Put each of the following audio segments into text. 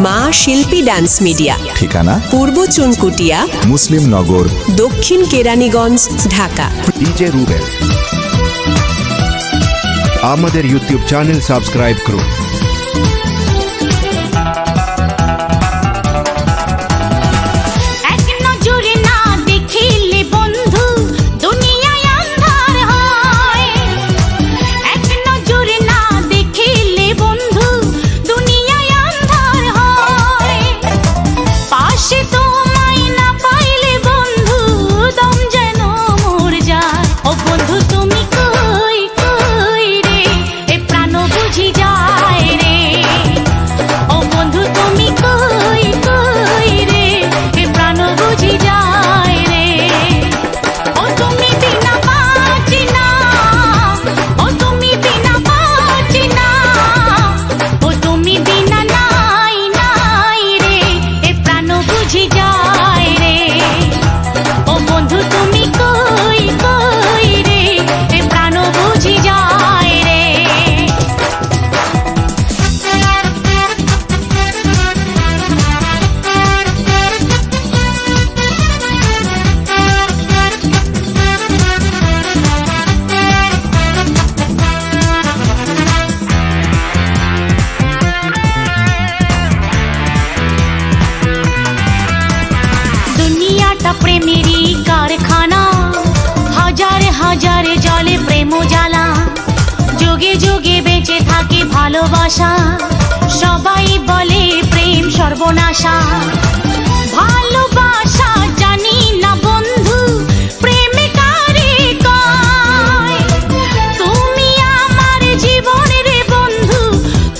মা শিল্পী dance media, ঠিকানা পূর্ব চুনকুটিয়া, মুসলিম নগর, দক্ষিণ কেরানীগঞ্জ, ঢাকা। ডিজে রুবেল। আমাদের ইউটিউব চ্যানেল সাবস্ক্রাইব করুন। প্রেমেরই কারখানা, হাজার হাজার জলে প্রেম জ্বালা, যুগে যুগে বেঁচে থাকে ভালোবাসা, সবাই বলে প্রেম সর্বনাশা। ভালোবাসা জানি না বন্ধু, প্রেমে কারে কয়, তুমি আমার জীবন রে বন্ধু,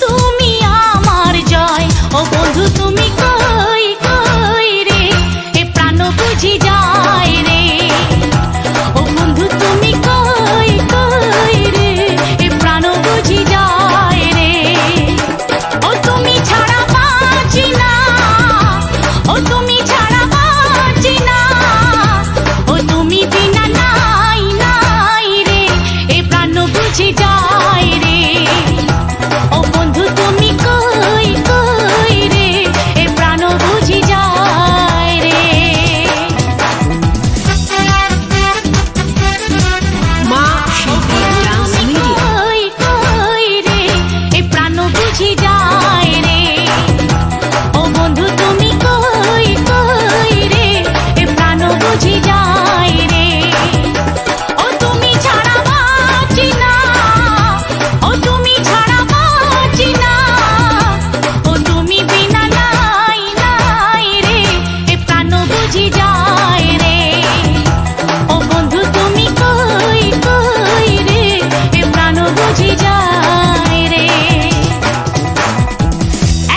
তুমি আমার জয়। ও বন্ধু তুমি কই কই রে, এ প্রাণ বুঝি যায় রে। ও বন্ধু তুমি কই কই রে, এ প্রাণ বুঝি যায় রে। ও তুমি ছাড়া বাঁচি না, ও তুমি ছাড়া বাঁচি না, ও তুমি বিনা নাই নাই রে, এ প্রাণ বুঝি যায় রে। ও বন্ধু তুমি কই কই রে, এ প্রাণ বুঝি যায় রে। মা শিল্পী ডান্স মিডিয়া, কই কই রে, এ প্রাণ বুঝি যায় রে। ও বন্ধু তুমি কই কই রে, এ প্রাণ বুঝি যায় রে। ও তুমি ছাড়া বাঁচি না, ও তুমি ছাড়া বাঁচি না, ও তুমি বিনা নাই নাই রে, এ প্রাণ বুঝি যায় রে। ও বন্ধু তুমি কই কই রে, এ প্রাণ বুঝি যায় রে।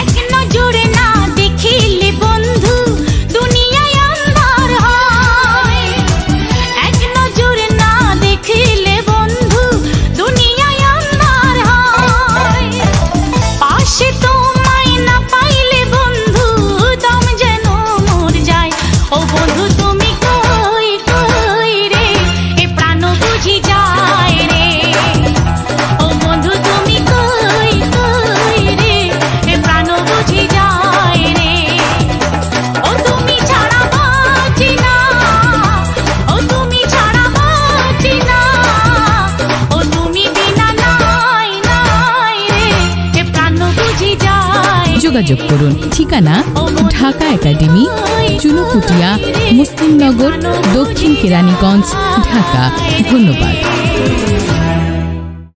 এক নজরে না দেখিলে বন্ধু দুনিয়ায় আন্ধার হয়, এক নজরে না দেখিলে বন্ধু দুনিয়ায় আন্ধার হয়। পাশে তোমায় না পাইলে বন্ধু দম যেন মর যায়। ও বন্ধু তুমি কই কই রে, এ প্রাণ বুঝি যায় রে। ও বন্ধু তুমি কই কই রে, এ প্রাণ বুঝি যায় রে। ও তুমি ছাড়া বাঁচি না, ও তুমি ছাড়া বাঁচি না, ও তুমি বিনা নাই নাই রে, এ প্রাণ বুঝি যায়। যোগাযোগ করুন। ঠিকানা ঢাকা একাডেমি, চুনুকুটিয়া, মুসলিম নগর, দক্ষিণ কেরানীগঞ্জ, ঢাকা। ধন্যবাদ।